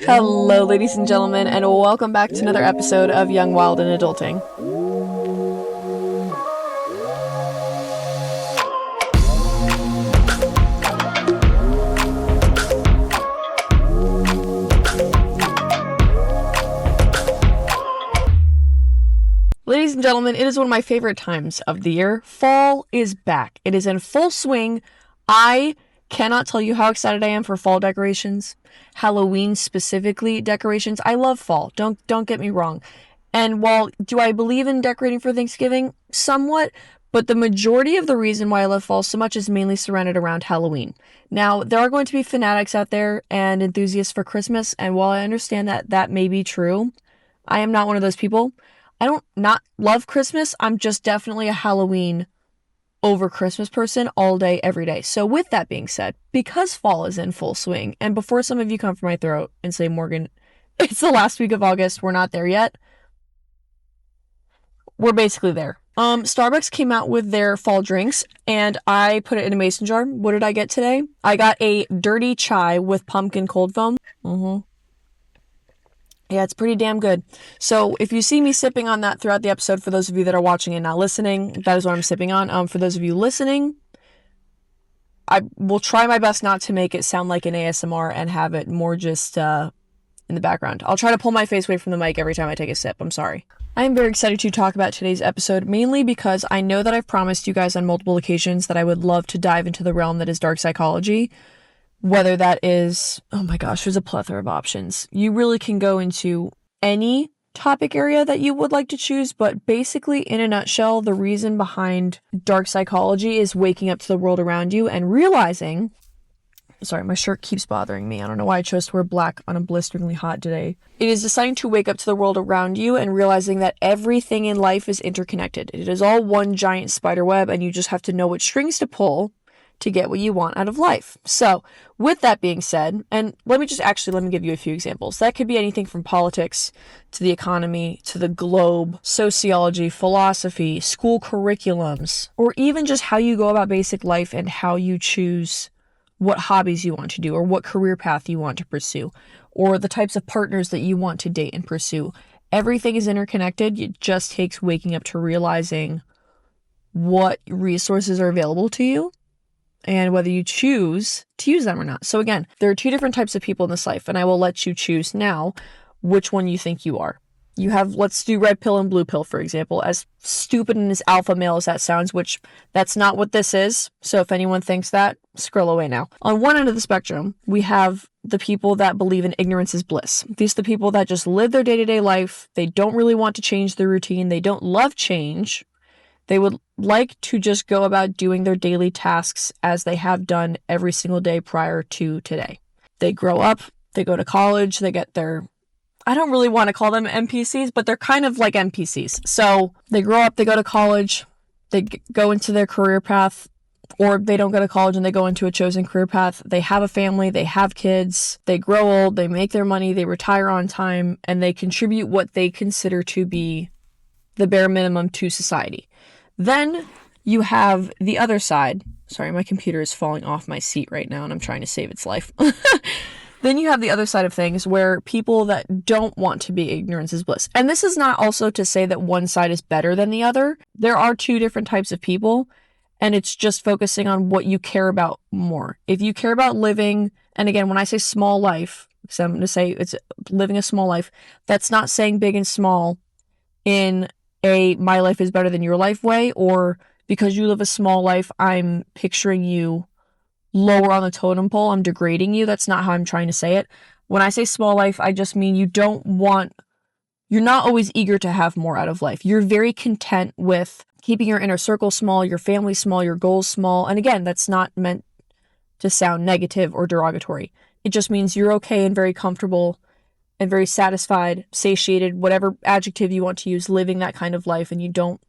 Hello, ladies and gentlemen, and welcome back to another episode of Young, Wild, and Adulting. Ladies and gentlemen, it is one of my favorite times of the year. Fall is back. It is in full swing. I cannot tell you how excited I am for fall decorations. Halloween specifically decorations. I love fall. Don't get me wrong. And while do I believe in decorating for Thanksgiving? Somewhat. But the majority of the reason why I love fall so much is mainly surrounded around Halloween. Now, there are going to be fanatics out there and enthusiasts for Christmas. And while I understand that that may be true, I am not one of those people. I don't not love Christmas. I'm just definitely a Halloween over Christmas person all day, every day. So with that being said, because fall is in full swing, and before some of you come for my throat and say, Morgan, it's the last week of August, we're not there yet. We're basically there. Starbucks came out with their fall drinks, and I put it in a mason jar. What did I get today? I got a dirty chai with pumpkin cold foam. Yeah, it's pretty damn good. So if you see me sipping on that throughout the episode, for those of you that are watching and not listening, that is what I'm sipping on. For those of you listening, I will try my best not to make it sound like an ASMR and have it more just in the background. I'll try to pull my face away from the mic every time I take a sip. I'm sorry. I am very excited to talk about today's episode, mainly because I know that I've promised you guys on multiple occasions that I would love to dive into the realm that is dark psychology. Whether that is, oh my gosh, there's a plethora of options. You really can go into any topic area that you would like to choose, but basically, in a nutshell, the reason behind dark psychology is waking up to the world around you and realizing, sorry, my shirt keeps bothering me. I don't know why I chose to wear black on a blisteringly hot day. It is deciding to wake up to the world around you and realizing that everything in life is interconnected. It is all one giant spider web, and you just have to know which strings to pull to get what you want out of life. So with that being said, and let me give you a few examples. That could be anything from politics to the economy to the globe, sociology, philosophy, school curriculums, or even just how you go about basic life and how you choose what hobbies you want to do or what career path you want to pursue or the types of partners that you want to date and pursue. Everything is interconnected. It just takes waking up to realizing what resources are available to you and whether you choose to use them or not. So again, there are two different types of people in this life, and I will let you choose now which one you think you are. You have, let's do red pill and blue pill, for example, as stupid and as alpha male as that sounds, which that's not what this is. So if anyone thinks that, scroll away now. On one end of the spectrum, we have the people that believe in ignorance is bliss. These are the people that just live their day-to-day life. They don't really want to change their routine. They don't love change. They would like to just go about doing their daily tasks as they have done every single day prior to today. They grow up, they go to college, they get their, I don't really want to call them NPCs, but they're kind of like NPCs. So they grow up, they go to college, they go into their career path, or they don't go to college and they go into a chosen career path. They have a family, they have kids, they grow old, they make their money, they retire on time, and they contribute what they consider to be the bare minimum to society. Then you have the other side. Sorry, my computer is falling off my seat right now and I'm trying to save its life. Then you have the other side of things where people that don't want to be ignorance is bliss. And this is not also to say that one side is better than the other. There are two different types of people, and it's just focusing on what you care about more. If you care about living, and again, when I say small life, because I'm going to say it's living a small life, that's not saying big and small in a my life is better than your life way, or because you live a small life, I'm picturing you lower on the totem pole, I'm degrading you. That's not how I'm trying to say it. When I say small life, I just mean you're not always eager to have more out of life. You're very content with keeping your inner circle small, your family small, your goals small. And again, that's not meant to sound negative or derogatory. It just means you're okay and very comfortable and very satisfied, satiated, whatever adjective you want to use, living that kind of life, and you don't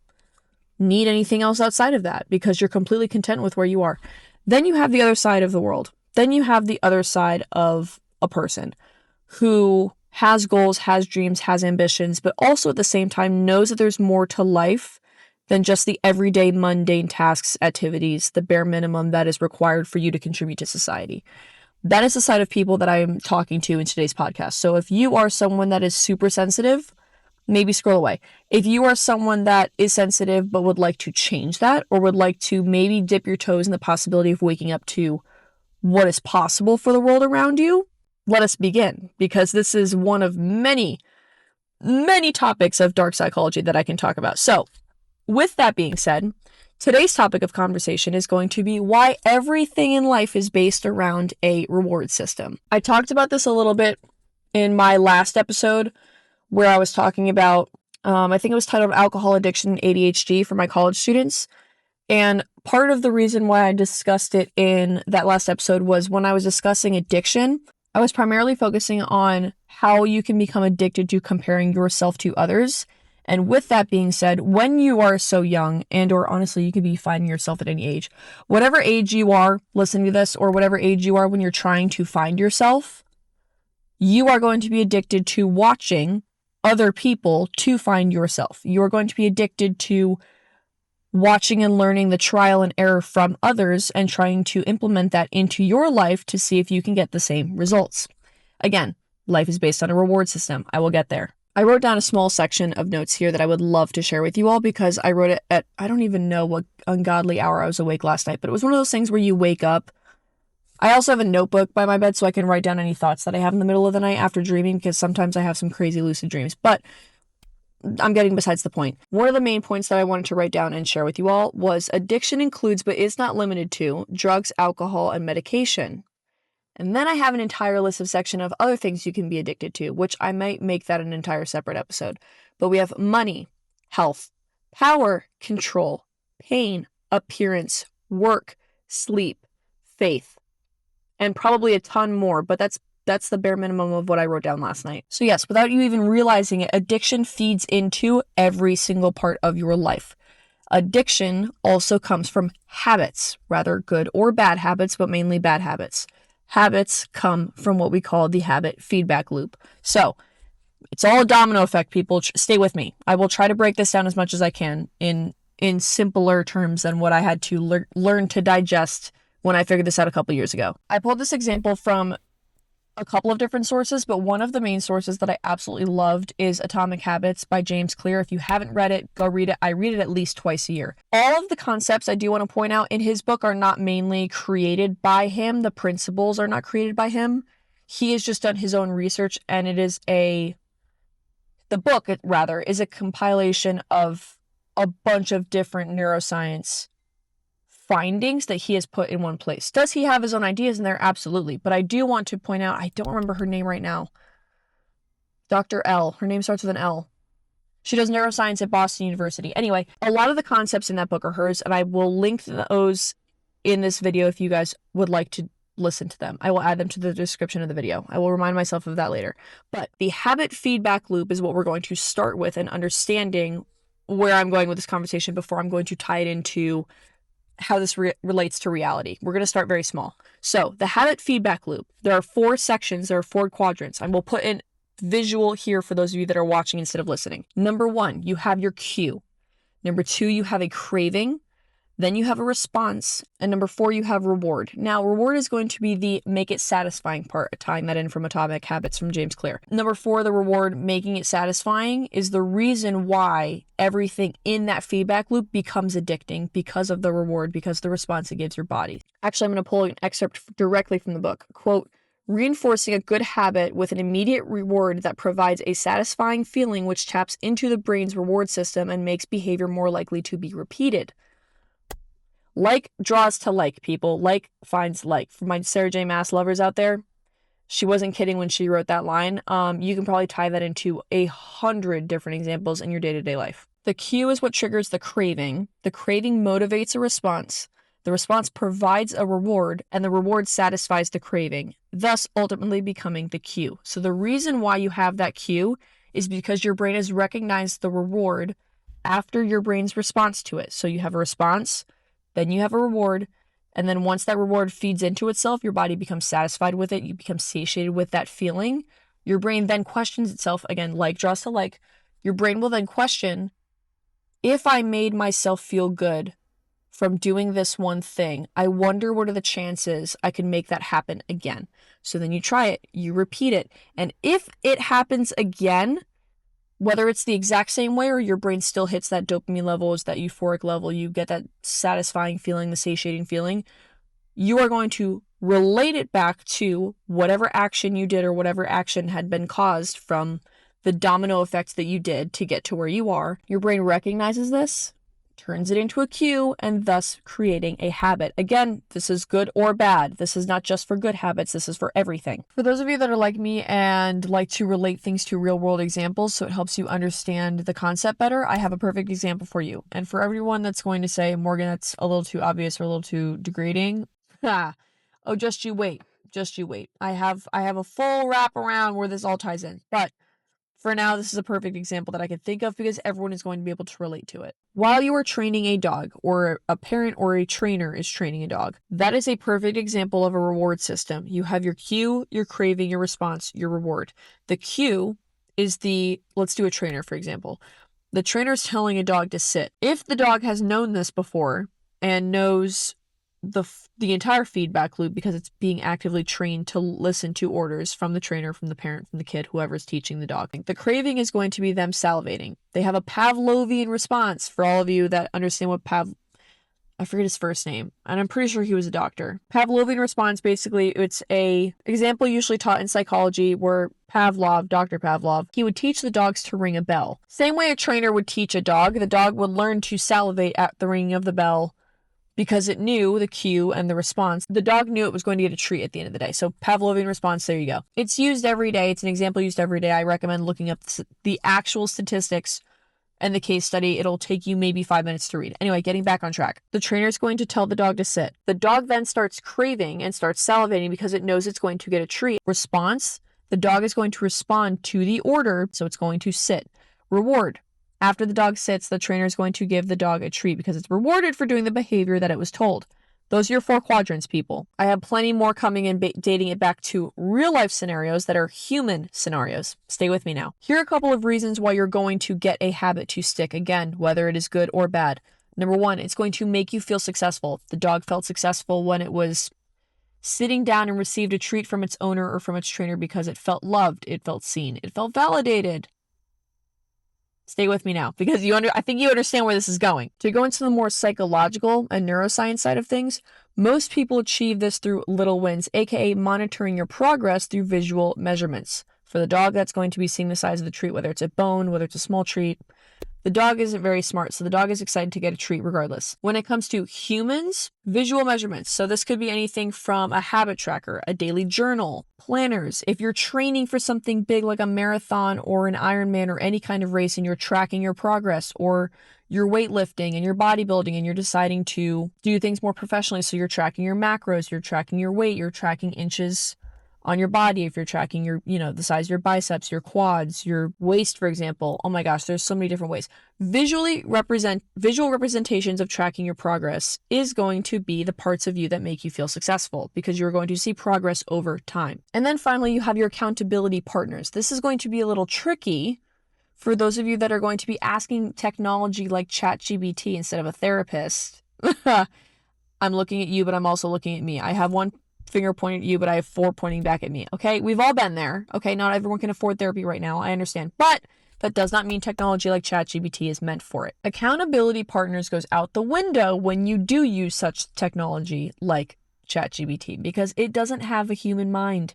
need anything else outside of that because you're completely content with where you are. Then you have the other side of the world. Then you have the other side of a person who has goals, has dreams, has ambitions, but also at the same time knows that there's more to life than just the everyday mundane tasks, activities, the bare minimum that is required for you to contribute to society. That is the side of people that I'm talking to in today's podcast. So if you are someone that is super sensitive, maybe scroll away. If you are someone that is sensitive but would like to change that, or would like to maybe dip your toes in the possibility of waking up to what is possible for the world around you, let us begin, because this is one of many, many topics of dark psychology that I can talk about. So with that being said, today's topic of conversation is going to be why everything in life is based around a reward system. I talked about this a little bit in my last episode where I was talking about, I think it was titled Alcohol Addiction and ADHD for my college students. And part of the reason why I discussed it in that last episode was when I was discussing addiction, I was primarily focusing on how you can become addicted to comparing yourself to others. And with that being said, when you are so young, and or honestly, you could be finding yourself at any age, whatever age you are listening to this, or whatever age you are when you're trying to find yourself, you are going to be addicted to watching other people to find yourself. You are going to be addicted to watching and learning the trial and error from others and trying to implement that into your life to see if you can get the same results. Again, life is based on a reward system. I will get there. I wrote down a small section of notes here that I would love to share with you all because I wrote it at, I don't even know what ungodly hour I was awake last night, but it was one of those things where you wake up. I also have a notebook by my bed so I can write down any thoughts that I have in the middle of the night after dreaming, because sometimes I have some crazy lucid dreams, but I'm getting besides the point. One of the main points that I wanted to write down and share with you all was addiction includes, but is not limited to, drugs, alcohol, and medication. And then I have an entire list of section of other things you can be addicted to, which I might make that an entire separate episode. But we have money, health, power, control, pain, appearance, work, sleep, faith, and probably a ton more, but that's the bare minimum of what I wrote down last night. So yes, without you even realizing it, addiction feeds into every single part of your life. Addiction also comes from habits, rather good or bad habits, but mainly bad habits. Habits come from what we call the habit feedback loop. So it's all a domino effect, people. Stay with me. I will try to break this down as much as I can in simpler terms than what I had to learn to digest when I figured this out a couple years ago. I pulled this example from a couple of different sources, but one of the main sources that I absolutely loved is Atomic Habits by James Clear. If you haven't read it, go read it. I read it at least twice a year. All of the concepts I do want to point out in his book are not mainly created by him. The principles are not created by him. He has just done his own research, and the book is a compilation of a bunch of different neuroscience findings that he has put in one place. Does he have his own ideas in there? Absolutely. But I do want to point out, I don't remember her name right now. Dr. L. Her name starts with an L. She does neuroscience at Boston University. Anyway, a lot of the concepts in that book are hers, and I will link those in this video if you guys would like to listen to them. I will add them to the description of the video. I will remind myself of that later. But the habit feedback loop is what we're going to start with, and understanding where I'm going with this conversation before I'm going to tie it into how this relates to reality. We're going to start very small. So the habit feedback loop, there are 4 sections, there are 4 quadrants. And we'll put in visual here for those of you that are watching instead of listening. Number 1, you have your cue. Number 2, you have a craving. Then you have a response. And number 4, you have reward. Now, reward is going to be the make it satisfying part, tying that in from Atomic Habits from James Clear. Number 4, the reward, making it satisfying, is the reason why everything in that feedback loop becomes addicting, because of the reward, because of the response it gives your body. Actually, I'm going to pull an excerpt directly from the book. Quote, reinforcing a good habit with an immediate reward that provides a satisfying feeling which taps into the brain's reward system and makes behavior more likely to be repeated. Like draws to like, people. Like finds like. For my Sarah J. Maas lovers out there, she wasn't kidding when she wrote that line. You can probably tie that into 100 different examples in your day-to-day life. The cue is what triggers the craving. The craving motivates a response. The response provides a reward, and the reward satisfies the craving, thus ultimately becoming the cue. So the reason why you have that cue is because your brain has recognized the reward after your brain's response to it. So you have a response, then you have a reward, and then once that reward feeds into itself, your body becomes satisfied with it, you become satiated with that feeling. Your brain then questions itself, again, like draws to like. Your brain will then question, if I made myself feel good from doing this one thing. I wonder what are the chances I can make that happen again. So then you try it, you repeat it. And if it happens again, whether it's the exact same way or your brain still hits that dopamine level, is that euphoric level, you get that satisfying feeling, the satiating feeling, you are going to relate it back to whatever action you did or whatever action had been caused from the domino effects that you did to get to where you are. Your brain recognizes this, turns it into a cue, and thus creating a habit. Again, this is good or bad. This is not just for good habits. This is for everything. For those of you that are like me and like to relate things to real world examples so it helps you understand the concept better, I have a perfect example for you. And for everyone that's going to say, Morgan, that's a little too obvious or a little too degrading, oh, just you wait. Just you wait. I have a full wrap around where this all ties in. But for now, this is a perfect example that I can think of because everyone is going to be able to relate to it. While you are training a dog, or a parent or a trainer is training a dog, that is a perfect example of a reward system. You have your cue, your craving, your response, your reward. The cue is let's do a trainer, for example. The trainer is telling a dog to sit. If the dog has known this before and knows the entire feedback loop because it's being actively trained to listen to orders from the trainer, from the parent, from the kid, whoever's teaching the dog. The craving is going to be them salivating. They have a Pavlovian response. For all of you that understand what I forget his first name, and I'm pretty sure he was a doctor. Pavlovian response, basically, it's a example usually taught in psychology where Dr. Pavlov, he would teach the dogs to ring a bell. Same way a trainer would teach a dog, the dog would learn to salivate at the ringing of the bell because it knew the cue and the response. The dog knew it was going to get a treat at the end of the day. So Pavlovian response, there you go. It's used every day. It's an example used every day. I recommend looking up the actual statistics and the case study. It'll take you maybe 5 minutes to read. Anyway, getting back on track. The trainer is going to tell the dog to sit. The dog then starts craving and starts salivating because it knows it's going to get a treat. Response, the dog is going to respond to the order, so it's going to sit. Reward. After the dog sits, the trainer is going to give the dog a treat because it's rewarded for doing the behavior that it was told. Those are your 4 quadrants, people. I have plenty more coming and dating it back to real life scenarios that are human scenarios. Stay with me now. Here are a couple of reasons why you're going to get a habit to stick. Again, whether it is good or bad. Number 1, it's going to make you feel successful. The dog felt successful when it was sitting down and received a treat from its owner or from its trainer because it felt loved, it felt seen, it felt validated. Stay with me now because I think you understand where this is going. To go into the more psychological and neuroscience side of things, most people achieve this through little wins, aka monitoring your progress through visual measurements. For the dog, that's going to be seeing the size of the treat, whether it's a bone, whether it's a small treat. The dog isn't very smart, so the dog is excited to get a treat regardless. When it comes to humans, visual measurements. So this could be anything from a habit tracker, a daily journal, planners. If you're training for something big like a marathon or an Ironman or any kind of race and you're tracking your progress, or you're weightlifting and you're bodybuilding and you're deciding to do things more professionally, so you're tracking your macros, you're tracking your weight, you're tracking inches on your body, if you're tracking your, the size of your biceps, your quads, your waist, for example. Oh my gosh, there's so many different ways. Visual representations of tracking your progress is going to be the parts of you that make you feel successful because you're going to see progress over time. And then finally, you have your accountability partners. This is going to be a little tricky for those of you that are going to be asking technology like ChatGPT instead of a therapist. I'm looking at you, but I'm also looking at me. I have one finger pointing at you, but I have 4 pointing back at me. Okay, we've all been there. Okay, not everyone can afford therapy right now. I understand, but that does not mean technology like ChatGPT is meant for it. Accountability partners goes out the window when you do use such technology like ChatGPT because it doesn't have a human mind.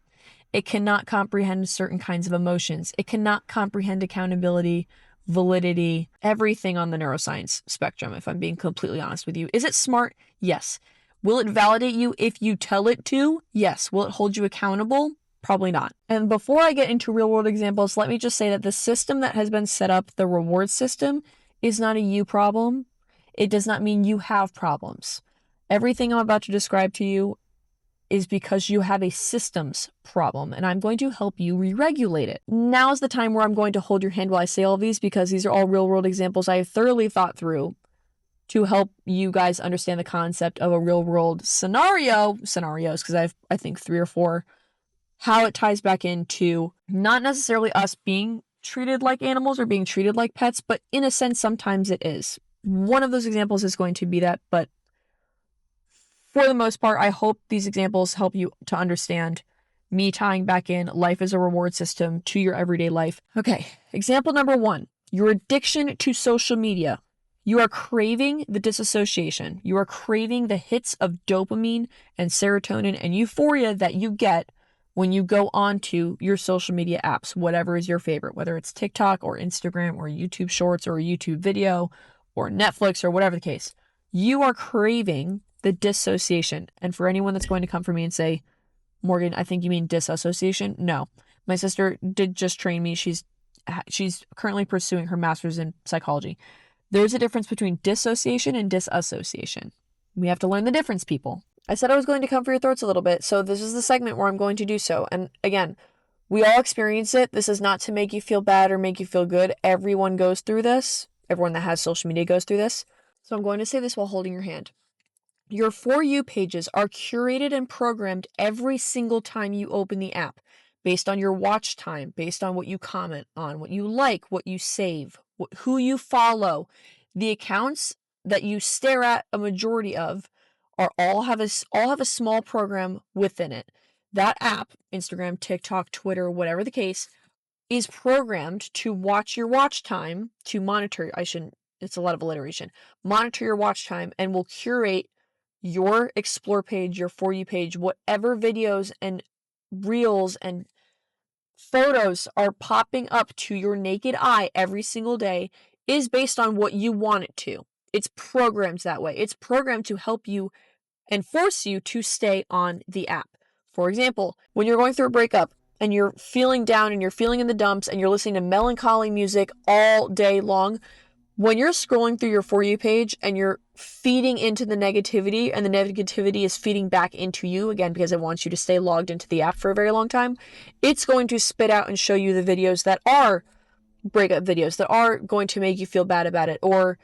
It cannot comprehend certain kinds of emotions. It cannot comprehend accountability, validity, everything on the neuroscience spectrum, if I'm being completely honest with you. Is it smart? Yes. Will it validate you if you tell it to? Yes. Will it hold you accountable? Probably not. And before I get into real world examples, let me just say that the system that has been set up, the reward system, is not a you problem. It does not mean you have problems. Everything I'm about to describe to you is because you have a systems problem, and I'm going to help you re-regulate it. Now is the time where I'm going to hold your hand while I say all of these because these are all real world examples I have thoroughly thought through to help you guys understand the concept of a real world scenarios, because I think 3 or 4, how it ties back into not necessarily us being treated like animals or being treated like pets, but in a sense, sometimes it is. One of those examples is going to be that, but for the most part, I hope these examples help you to understand me tying back in life as a reward system to your everyday life. Okay, example number 1, your addiction to social media. You are craving the dissociation. You are craving the hits of dopamine and serotonin and euphoria that you get when you go onto your social media apps, whatever is your favorite, whether it's TikTok or Instagram or YouTube Shorts or a YouTube video or Netflix or whatever the case. You are craving the dissociation. And for anyone that's going to come for me and say, Morgan, I think you mean disassociation. No, my sister did just train me. She's currently pursuing her master's in psychology. There's a difference between dissociation and disassociation. We have to learn the difference, people. I said I was going to come for your throats a little bit, so this is the segment where I'm going to do so. And again, we all experience it. This is not to make you feel bad or make you feel good. Everyone goes through this. Everyone that has social media goes through this. So I'm going to say this while holding your hand. Your For You pages are curated and programmed every single time you open the app based on your watch time, based on what you comment on, what you like, what you save, who you follow. The accounts that you stare at, a majority of, all have a small program within it. That app, Instagram, TikTok, Twitter, whatever the case, is programmed to watch your watch time, to monitor. It's a lot of alliteration. Monitor your watch time and will curate your explore page, your For You page, whatever videos and reels and photos are popping up to your naked eye every single day is based on what you want it to. It's programmed that way. It's programmed to help you and force you to stay on the app. For example, when you're going through a breakup and you're feeling down and you're feeling in the dumps and you're listening to melancholy music all day long, when you're scrolling through your For You page and you're feeding into the negativity and the negativity is feeding back into you, again, because it wants you to stay logged into the app for a very long time, it's going to spit out and show you the videos that are breakup videos, that are going to make you feel bad about it, or,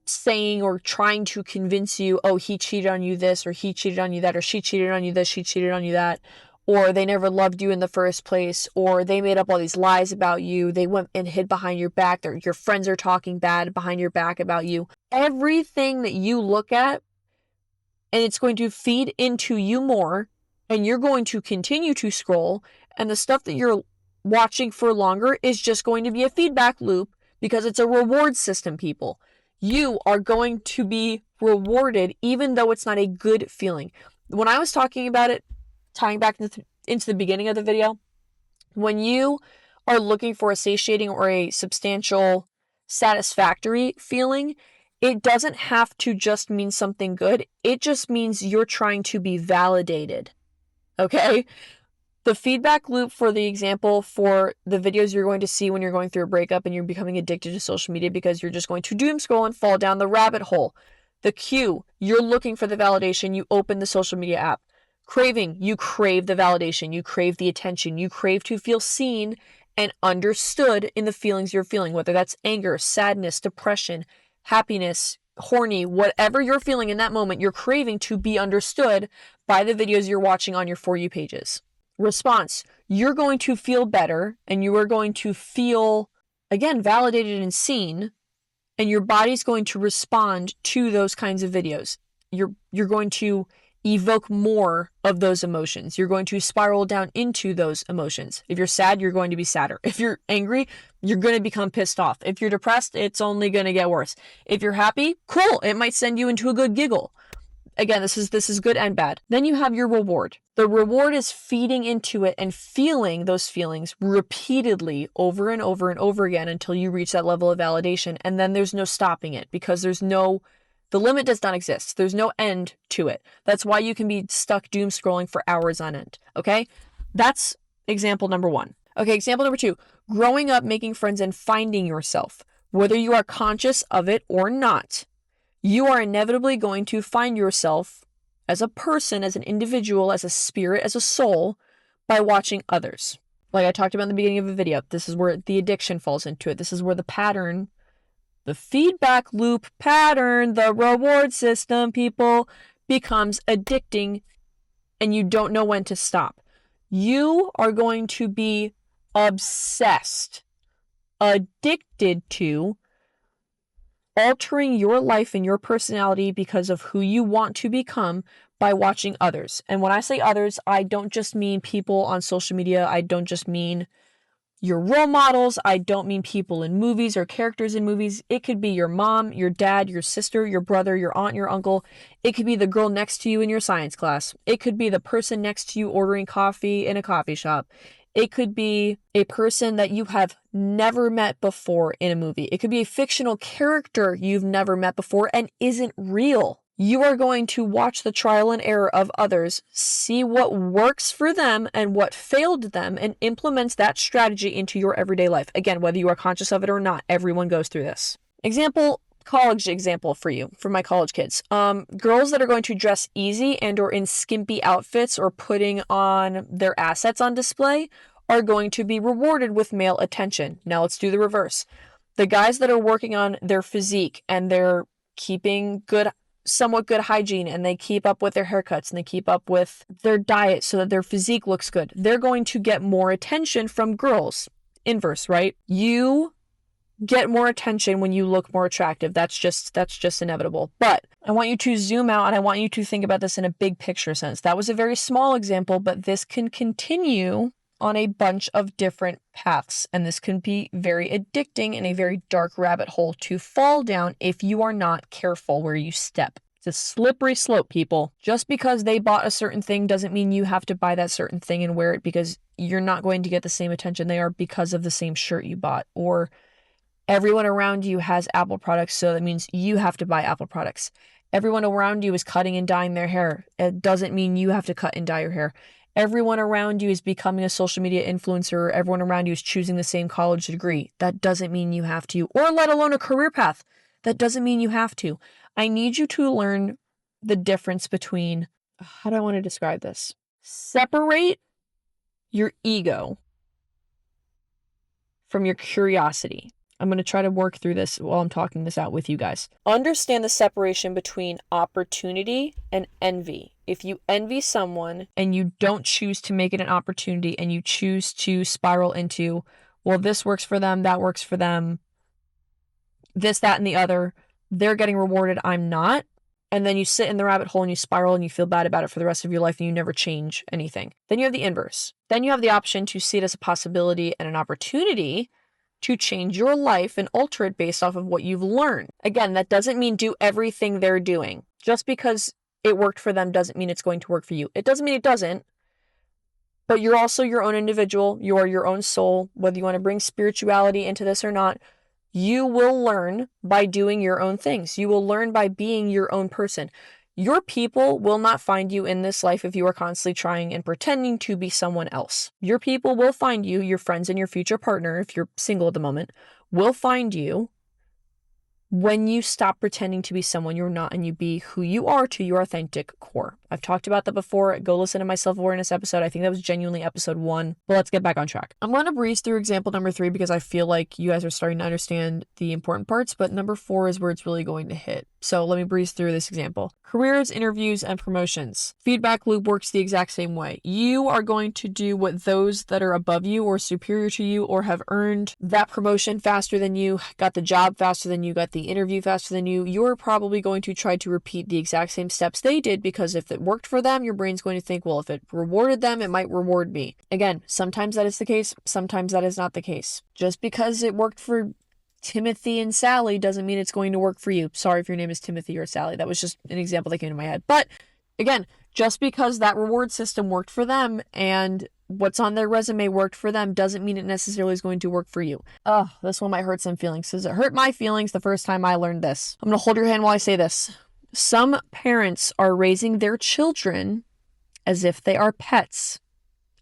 saying or trying to convince you, oh, he cheated on you this, or he cheated on you that, or she cheated on you this, she cheated on you that, or they never loved you in the first place, or they made up all these lies about you, they went and hid behind your back, your friends are talking bad behind your back about you. Everything that you look at, and it's going to feed into you more, and you're going to continue to scroll, and the stuff that you're watching for longer is just going to be a feedback loop because it's a reward system, people. You are going to be rewarded even though it's not a good feeling. When I was talking about it, tying back into the beginning of the video, when you are looking for a satiating or a substantial satisfactory feeling, it doesn't have to just mean something good. It just means you're trying to be validated. Okay? The feedback loop, for the example, for the videos you're going to see when you're going through a breakup and you're becoming addicted to social media because you're just going to doom scroll and fall down the rabbit hole. The cue, you're looking for the validation, you open the social media app. Craving, you crave the validation, you crave the attention, you crave to feel seen and understood in the feelings you're feeling, whether that's anger, sadness, depression, happiness, horny, whatever you're feeling in that moment, you're craving to be understood by the videos you're watching on your For You pages. Response, you're going to feel better and you are going to feel, again, validated and seen, and your body's going to respond to those kinds of videos. You're going to evoke more of those emotions. You're going to spiral down into those emotions. If you're sad, you're going to be sadder. If you're angry, you're going to become pissed off. If you're depressed, it's only going to get worse. If you're happy, cool, it might send you into a good giggle. Again, this is good and bad. Then you have your reward. The reward is feeding into it and feeling those feelings repeatedly over and over and over again until you reach that level of validation. And then there's no stopping it because the limit does not exist. There's no end to it. That's why you can be stuck doom scrolling for hours on end. Okay? That's example number 1. Okay, example number 2. Growing up, making friends, and finding yourself. Whether you are conscious of it or not, you are inevitably going to find yourself as a person, as an individual, as a spirit, as a soul, by watching others. Like I talked about in the beginning of the video, this is where the addiction falls into it. This is where the pattern, the feedback loop pattern, the reward system, people, becomes addicting and you don't know when to stop. You are going to be obsessed, addicted to altering your life and your personality because of who you want to become by watching others. And when I say others, I don't just mean people on social media. I don't just mean your role models. I don't mean people in movies or characters in movies. It could be your mom, your dad, your sister, your brother, your aunt, your uncle. It could be the girl next to you in your science class. It could be the person next to you ordering coffee in a coffee shop. It could be a person that you have never met before in a movie. It could be a fictional character you've never met before and isn't real. You are going to watch the trial and error of others, see what works for them and what failed them, and implements that strategy into your everyday life. Again, whether you are conscious of it or not, everyone goes through this. College example for you, for my college kids. Girls that are going to dress easy and or in skimpy outfits or putting on their assets on display are going to be rewarded with male attention. Now let's do the reverse. The guys that are working on their physique and they're keeping somewhat good hygiene, and they keep up with their haircuts and they keep up with their diet so that their physique looks good, they're going to get more attention from girls. Inverse, right? You get more attention when you look more attractive. That's just inevitable. But I want you to zoom out and I want you to think about this in a big picture sense. That was a very small example, but this can continue on a bunch of different paths. And this can be very addicting and a very dark rabbit hole to fall down if you are not careful where you step. It's a slippery slope, people. Just because they bought a certain thing doesn't mean you have to buy that certain thing and wear it, because you're not going to get the same attention they are because of the same shirt you bought. Or everyone around you has Apple products, so that means you have to buy Apple products. Everyone around you is cutting and dyeing their hair. It doesn't mean you have to cut and dye your hair. Everyone around you is becoming a social media influencer. Everyone around you is choosing the same college degree. That doesn't mean you have to, or let alone a career path. That doesn't mean you have to. I need you to learn the difference between, how do I want to describe this? Separate your ego from your curiosity. I'm going to try to work through this while I'm talking this out with you guys. Understand the separation between opportunity and envy. If you envy someone and you don't choose to make it an opportunity and you choose to spiral into, well, this works for them, that works for them, this, that, and the other, they're getting rewarded, I'm not. And then you sit in the rabbit hole and you spiral and you feel bad about it for the rest of your life and you never change anything. Then you have the inverse. Then you have the option to see it as a possibility and an opportunity to change your life and alter it based off of what you've learned. Again, that doesn't mean do everything they're doing. Just because it worked for them doesn't mean it's going to work for you. It doesn't mean it doesn't, but you're also your own individual. You are your own soul. Whether you want to bring spirituality into this or not, you will learn by doing your own things. You will learn by being your own person. Your people will not find you in this life if you are constantly trying and pretending to be someone else. Your people will find you, your friends and your future partner, if you're single at the moment, will find you when you stop pretending to be someone you're not and you be who you are to your authentic core. I've talked about that before. Go listen to my self-awareness episode. I think that was genuinely episode 1. But let's get back on track. I'm going to breeze through example number 3 because I feel like you guys are starting to understand the important parts, but number 4 is where it's really going to hit. So let me breeze through this example. Careers, interviews, and promotions. Feedback loop works the exact same way. You are going to do what those that are above you or superior to you or have earned that promotion faster than you, got the job faster than you, got the interview faster than you. You're probably going to try to repeat the exact same steps they did, because if it worked for them, your brain's going to think, well, if it rewarded them, it might reward me. Again, sometimes that is the case. Sometimes that is not the case. Just because it worked for Timothy and Sally doesn't mean it's going to work for you. Sorry if your name is Timothy or Sally. That was just an example that came to my head. But again, just because that reward system worked for them and what's on their resume worked for them doesn't mean it necessarily is going to work for you. Oh, this one might hurt some feelings. Does it hurt my feelings the first time I learned this? I'm going to hold your hand while I say this. Some parents are raising their children as if they are pets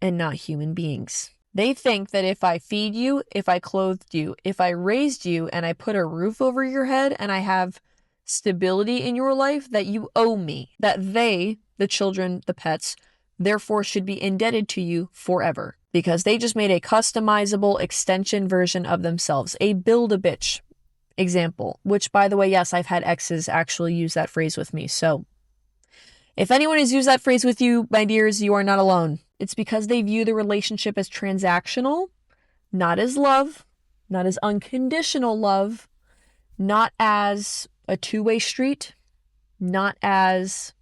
and not human beings. They think that if I feed you, if I clothed you, if I raised you and I put a roof over your head and I have stability in your life, that you owe me, that they, the children, the pets, therefore should be indebted to you forever because they just made a customizable extension version of themselves, a Build-A-Bitch example, which, by the way, yes, I've had exes actually use that phrase with me. So if anyone has used that phrase with you, my dears, you are not alone. It's because they view the relationship as transactional, not as love, not as unconditional love. not as a two-way street, not as,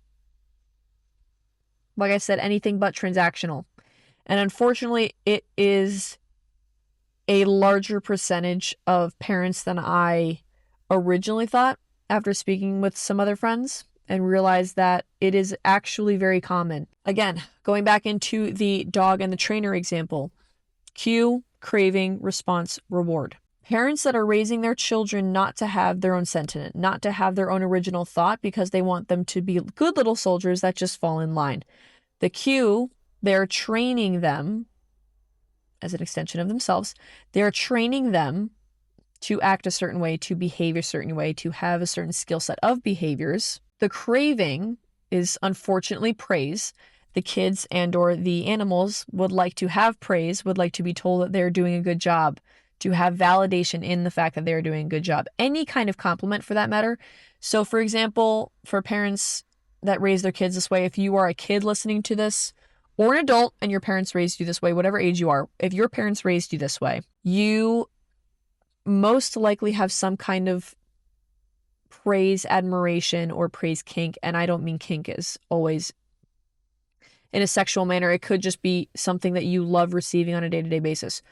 like I said, anything but transactional. And unfortunately, it is a larger percentage of parents than I originally thought after speaking with some other friends, and realized that it is actually very common. Again, going back into the dog and the trainer example, cue, craving, response, reward. Parents that are raising their children not to have their own sentiment, not to have their own original thought because they want them to be good little soldiers that just fall in line. The cue, they're training them as an extension of themselves. They're training them to act a certain way, to behave a certain way, to have a certain skill set of behaviors. The craving is unfortunately praise. The kids and or the animals would like to have praise, would like to be told that they're doing a good job, to have validation in the fact that they're doing a good job. Any kind of compliment for that matter. So for example, for parents that raise their kids this way, if you are a kid listening to this, or an adult and your parents raised you this way, whatever age you are, if your parents raised you this way, you most likely have some kind of praise admiration or praise kink. And I don't mean kink as always in a sexual manner. It could just be something that you love receiving on a day-to-day basis.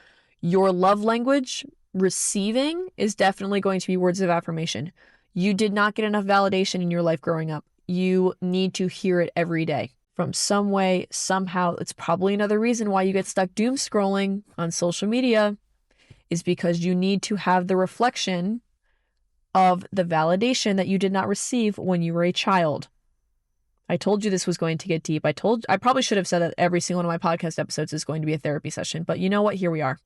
Your love language, receiving, is definitely going to be words of affirmation. You did not get enough validation in your life growing up. You need to hear it every day from some way, somehow. It's probably another reason why you get stuck doom scrolling on social media, is because you need to have the reflection of the validation that you did not receive when you were a child. I told you this was going to get deep. I probably should have said that every single one of my podcast episodes is going to be a therapy session, but you know what? Here we are.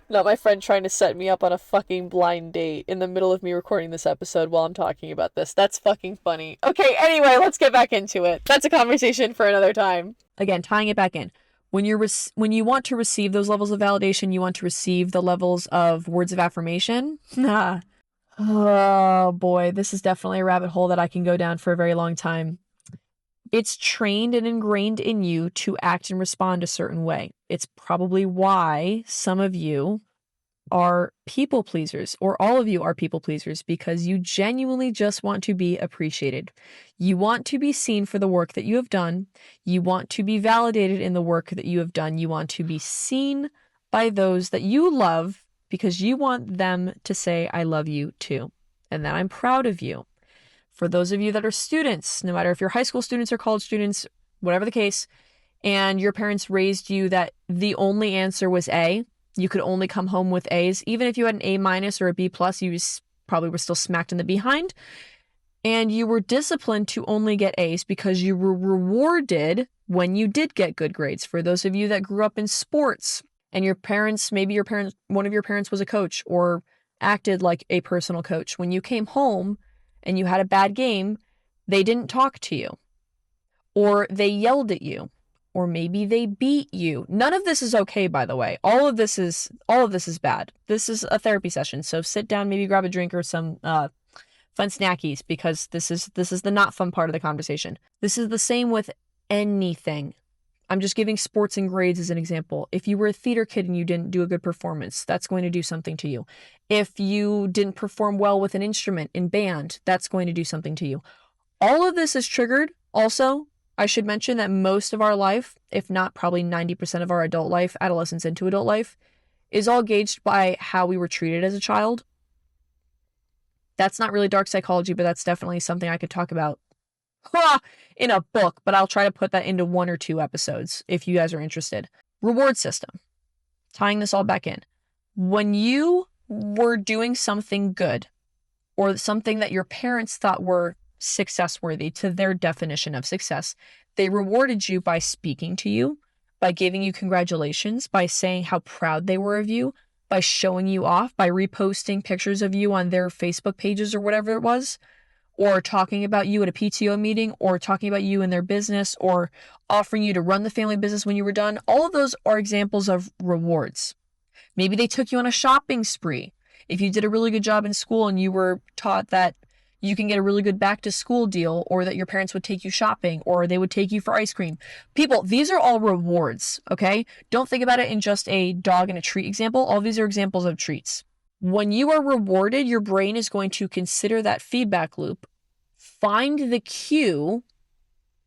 Not my friend trying to set me up on a fucking blind date in the middle of me recording this episode while I'm talking about this. That's fucking funny. Okay, anyway, let's get back into it. That's a conversation for another time. Again, tying it back in. When you want to receive those levels of validation, you want to receive the levels of words of affirmation. Oh boy, this is definitely a rabbit hole that I can go down for a very long time. It's trained and ingrained in you to act and respond a certain way. It's probably why some of you are people pleasers, or all of you are people pleasers, because you genuinely just want to be appreciated. You want to be seen for the work that you have done. You want to be validated in the work that you have done. You want to be seen by those that you love because you want them to say, I love you too, and that I'm proud of you. For those of you that are students, no matter if you're high school students or college students, whatever the case, and your parents raised you that the only answer was A, you could only come home with A's. Even if you had an A- or a B+, you probably were still smacked in the behind. And you were disciplined to only get A's because you were rewarded when you did get good grades. For those of you that grew up in sports and one of your parents was a coach or acted like a personal coach, when you came home and you had a bad game, they didn't talk to you, or they yelled at you, or maybe they beat you. None of this is okay, by the way. All of this is bad. This is a therapy session, so sit down, maybe grab a drink or some fun snackies, because this is the not fun part of the conversation. This is the same with anything. I'm just giving sports and grades as an example. If you were a theater kid and you didn't do a good performance, that's going to do something to you. If you didn't perform well with an instrument in band, that's going to do something to you. All of this is triggered. Also, I should mention that most of our life, if not probably 90% of our adult life, adolescence into adult life, is all gauged by how we were treated as a child. That's not really dark psychology, but that's definitely something I could talk about in a book, but I'll try to put that into 1 or 2 episodes if you guys are interested. Reward system. Tying this all back in. When you were doing something good, or something that your parents thought were success worthy to their definition of success, they rewarded you by speaking to you, by giving you congratulations, by saying how proud they were of you, by showing you off, by reposting pictures of you on their Facebook pages or whatever it was, or talking about you at a PTO meeting, or talking about you in their business, or offering you to run the family business when you were done. All of those are examples of rewards. Maybe they took you on a shopping spree. If you did a really good job in school and you were taught that you can get a really good back to school deal, or that your parents would take you shopping, or they would take you for ice cream. People, these are all rewards, okay? Don't think about it in just a dog and a treat example. All these are examples of treats. When you are rewarded, your brain is going to consider that feedback loop, find the cue,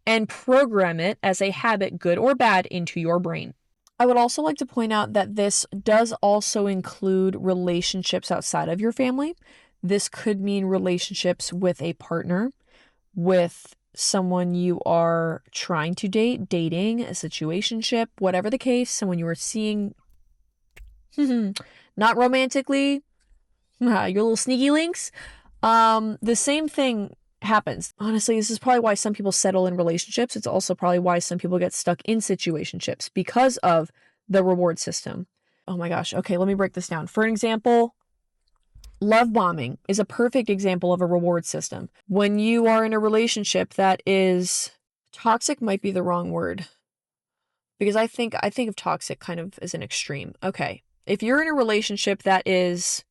and program it as a habit, good or bad, into your brain. I would also like to point out that this does also include relationships outside of your family. This could mean relationships with a partner, with someone you are trying to date, dating, a situationship, whatever the case, someone you are seeing, not romantically, your little sneaky links. The same thing happens. Honestly, this is probably why some people settle in relationships. It's also probably why some people get stuck in situationships, because of the reward system. Oh my gosh. Okay, let me break this down. For an example, love bombing is a perfect example of a reward system. When you are in a relationship that is toxic, might be the wrong word, because I think of toxic kind of as an extreme. Okay. If you're in a relationship that is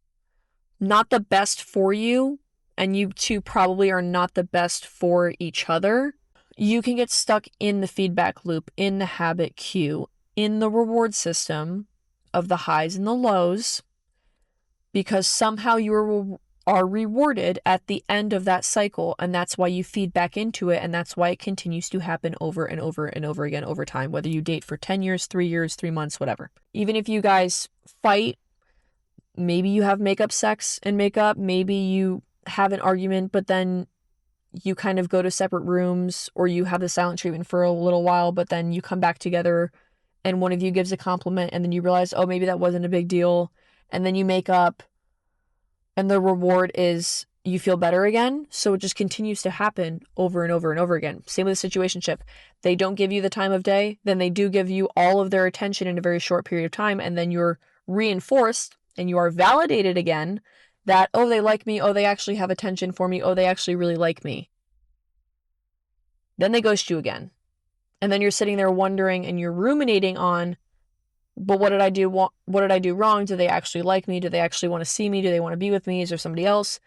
not the best for you, and you two probably are not the best for each other, you can get stuck in the feedback loop, in the habit cue, in the reward system of the highs and the lows, because somehow you are rewarded at the end of that cycle, and that's why you feed back into it, and that's why it continues to happen over and over and over again over time, whether you date for 10 years, 3 years, 3 months, whatever. Even if you guys fight, maybe you have makeup sex and makeup, maybe you have an argument, but then you kind of go to separate rooms, or you have the silent treatment for a little while, but then you come back together and one of you gives a compliment, and then you realize, oh, maybe that wasn't a big deal. And then you make up, and the reward is you feel better again. So it just continues to happen over and over and over again. Same with a situationship. They don't give you the time of day, then they do give you all of their attention in a very short period of time, and then you're reinforced and you are validated again that, oh, they like me, oh, they actually have attention for me, oh, they actually really like me. Then they ghost you again. And then you're sitting there wondering, and you're ruminating on, but what did I do? What did I do wrong? Do they actually like me? Do they actually want to see me? Do they want to be with me? Is there somebody else?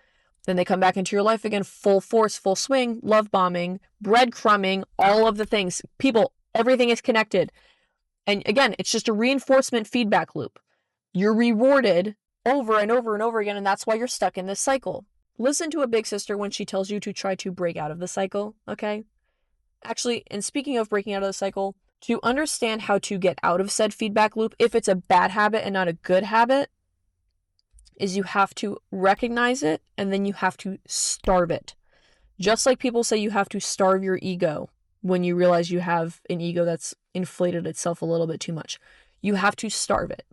Then they come back into your life again, full force, full swing, love bombing, breadcrumbing, all of the things. People, everything is connected. And again, it's just a reinforcement feedback loop. You're rewarded over and over and over again, and that's why you're stuck in this cycle. Listen to a big sister when she tells you to try to break out of the cycle, okay? Actually, and speaking of breaking out of the cycle, to understand how to get out of said feedback loop, if it's a bad habit and not a good habit, is you have to recognize it, and then you have to starve it. Just like people say you have to starve your ego when you realize you have an ego that's inflated itself a little bit too much. You have to starve it.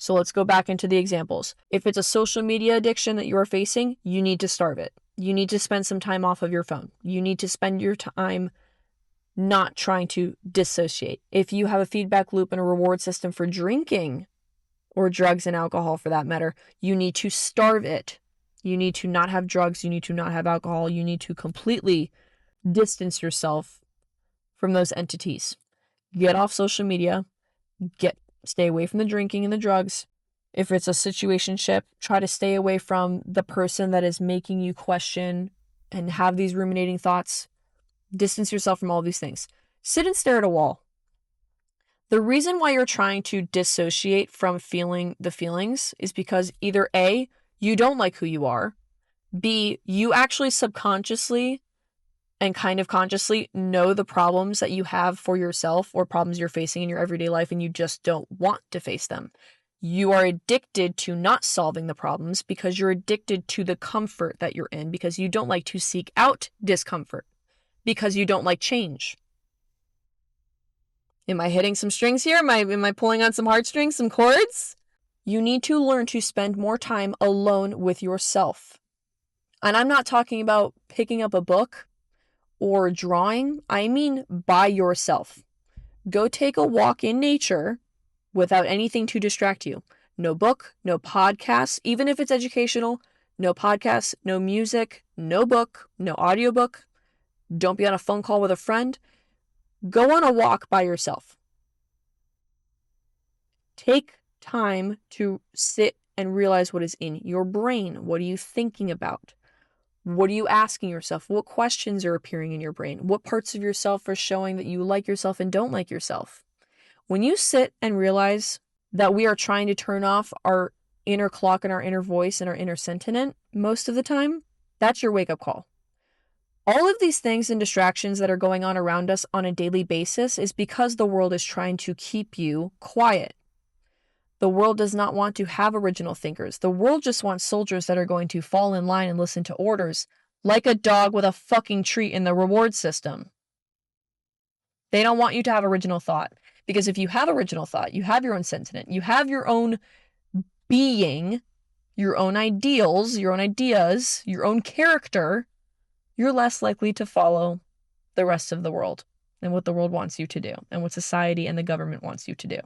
So let's go back into the examples. If it's a social media addiction that you are facing, you need to starve it. You need to spend some time off of your phone. You need to spend your time not trying to dissociate. If you have a feedback loop and a reward system for drinking, or drugs and alcohol for that matter, you need to starve it. You need to not have drugs. You need to not have alcohol. You need to completely distance yourself from those entities. Get off social media. Stay away from the drinking and the drugs. If it's a situationship, try to stay away from the person that is making you question and have these ruminating thoughts. Distance yourself from all these things. Sit and stare at a wall. The reason why you're trying to dissociate from feeling the feelings is because either A, you don't like who you are, B, you actually subconsciously and kind of consciously know the problems that you have for yourself, or problems you're facing in your everyday life, and you just don't want to face them. You are addicted to not solving the problems because you're addicted to the comfort that you're in, because you don't like to seek out discomfort, because you don't like change. Am I hitting some strings here? Am I pulling on some heartstrings, some chords? You need to learn to spend more time alone with yourself. And I'm not talking about picking up a book or drawing. I mean by yourself. Go take a walk in nature without anything to distract you. No book, no podcasts, even if it's educational. No podcasts, no music, no book, no audiobook. Don't be on a phone call with a friend. Go on a walk by yourself. Take time to sit and realize what is in your brain. What are you thinking about? What are you asking yourself? What questions are appearing in your brain? What parts of yourself are showing that you like yourself and don't like yourself? When you sit and realize that we are trying to turn off our inner clock and our inner voice and our inner sentient most of the time, that's your wake-up call. All of these things and distractions that are going on around us on a daily basis is because the world is trying to keep you quiet. The world does not want to have original thinkers. The world just wants soldiers that are going to fall in line and listen to orders, like a dog with a fucking treat in the reward system. They don't want you to have original thought. Because if you have original thought, you have your own sentiment, you have your own being, your own ideals, your own ideas, your own character, you're less likely to follow the rest of the world and what the world wants you to do and what society and the government wants you to do.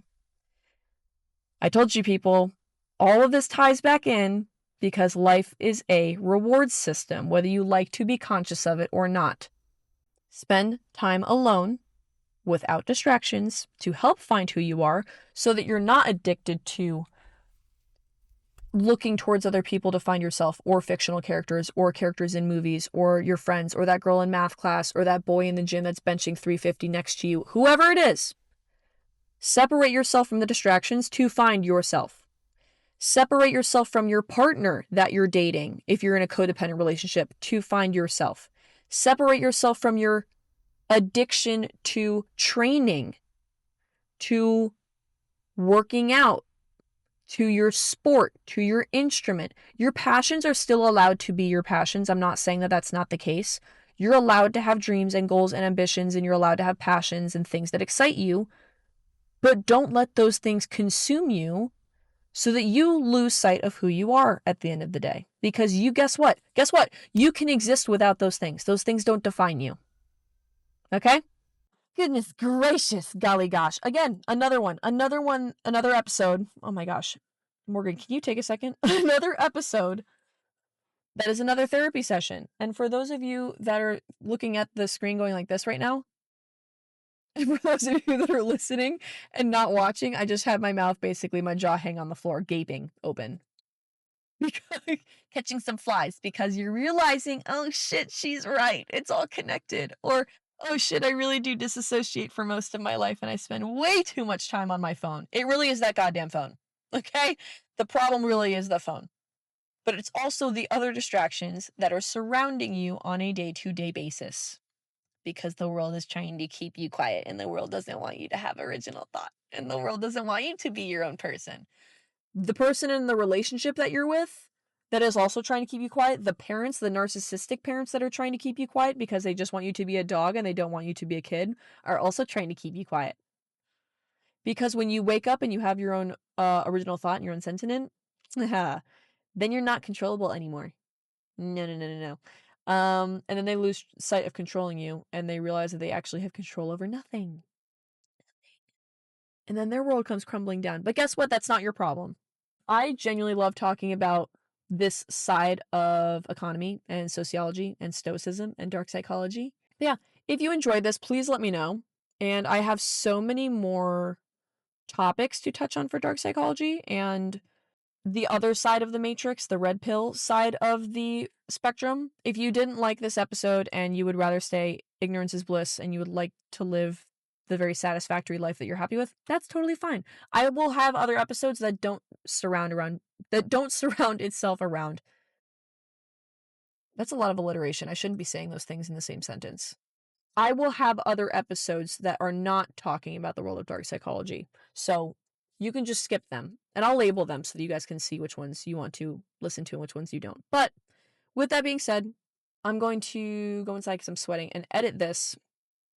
I told you people, all of this ties back in because life is a reward system, whether you like to be conscious of it or not. Spend time alone without distractions to help find who you are so that you're not addicted to looking towards other people to find yourself, or fictional characters, or characters in movies, or your friends, or that girl in math class, or that boy in the gym that's benching 350 next to you, whoever it is. Separate yourself from the distractions to find yourself. Separate yourself from your partner that you're dating if you're in a codependent relationship to find yourself. Separate yourself from your addiction to training, to working out, to your sport, to your instrument. Your passions are still allowed to be your passions. I'm not saying that that's not the case. You're allowed to have dreams and goals and ambitions, and you're allowed to have passions and things that excite you. But don't let those things consume you so that you lose sight of who you are at the end of the day. Because you, guess what? Guess what? You can exist without those things. Those things don't define you. Okay? Goodness gracious, golly gosh. Again, another episode. Oh my gosh. Morgan, can you take a second? Another episode that is another therapy session. And for those of you that are looking at the screen going like this right now, and for those of you that are listening and not watching, I just have my mouth, basically my jaw hang on the floor, gaping open. Catching some flies because you're realizing, oh shit, she's right. It's all connected. Or, oh shit, I really do disassociate for most of my life and I spend way too much time on my phone. It really is that goddamn phone. Okay? The problem really is the phone. But it's also the other distractions that are surrounding you on a day-to-day basis. Because the world is trying to keep you quiet and the world doesn't want you to have original thought and the world doesn't want you to be your own person. The person in the relationship that you're with that is also trying to keep you quiet, the parents, the narcissistic parents that are trying to keep you quiet because they just want you to be a dog and they don't want you to be a kid, are also trying to keep you quiet. Because when you wake up and you have your own original thought and your own sentiment, then you're not controllable anymore. No. And then they lose sight of controlling you and they realize that they actually have control over nothing. And then their world comes crumbling down. But guess what? That's not your problem. I genuinely love talking about this side of economy and sociology and stoicism and dark psychology. But yeah, if you enjoyed this, please let me know. And I have so many more topics to touch on for dark psychology and the other side of the matrix, the red pill side of the spectrum. If you didn't like this episode and you would rather stay ignorance is bliss and you would like to live the very satisfactory life that you're happy with, that's totally fine. I will have other episodes that don't surround itself around. That's a lot of alliteration. I shouldn't be saying those things in the same sentence. I will have other episodes that are not talking about the world of dark psychology. So you can just skip them and I'll label them so that you guys can see which ones you want to listen to and which ones you don't. But with that being said, I'm going to go inside because I'm sweating and edit this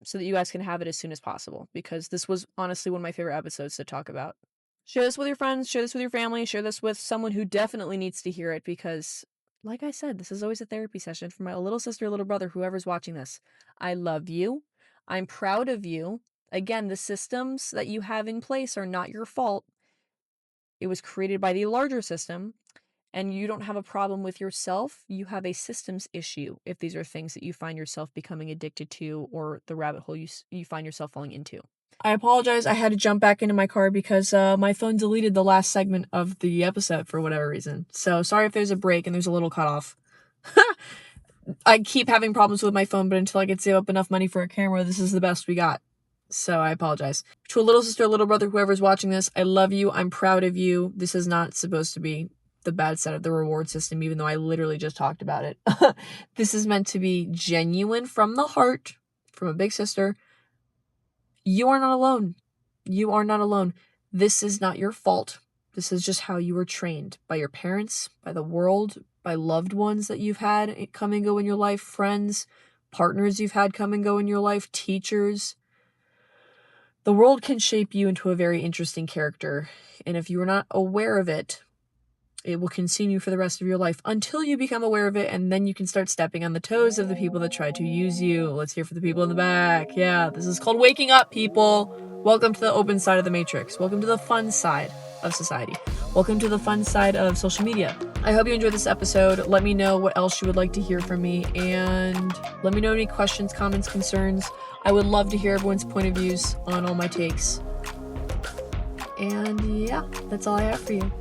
so that you guys can have it as soon as possible because this was honestly one of my favorite episodes to talk about. Share this with your friends, share this with your family, share this with someone who definitely needs to hear it because, like I said, this is always a therapy session for my little sister, little brother, whoever's watching this. I love you. I'm proud of you. Again, the systems that you have in place are not your fault. It was created by the larger system, and you don't have a problem with yourself. You have a systems issue if these are things that you find yourself becoming addicted to or the rabbit hole you find yourself falling into. I apologize. I had to jump back into my car because my phone deleted the last segment of the episode for whatever reason. So sorry if there's a break and there's a little cutoff. I keep having problems with my phone, but until I could save up enough money for a camera, this is the best we got. So I apologize. To a little sister, little brother, whoever's watching this, I love you. I'm proud of you. This is not supposed to be the bad side of the reward system, even though I literally just talked about it. This is meant to be genuine from the heart, from a big sister. You are not alone. You are not alone. This is not your fault. This is just how you were trained by your parents, by the world, by loved ones that you've had come and go in your life, friends, partners you've had come and go in your life, teachers. The world can shape you into a very interesting character, and if you are not aware of it, it will continue for the rest of your life until you become aware of it, and then you can start stepping on the toes of the people that try to use you. Let's hear for the people in the back. Yeah, this is called waking up, people. Welcome to the open side of the matrix. Welcome to the fun side of society. Welcome to the fun side of social media. I hope you enjoyed this episode. Let me know what else you would like to hear from me, and let me know any questions, comments, concerns. I would love to hear everyone's point of views on all my takes. And yeah, that's all I have for you.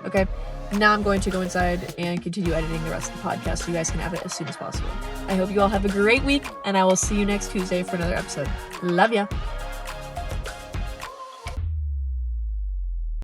Okay, now I'm going to go inside and continue editing the rest of the podcast so you guys can have it as soon as possible. I hope you all have a great week, and I will see you next Tuesday for another episode. Love ya.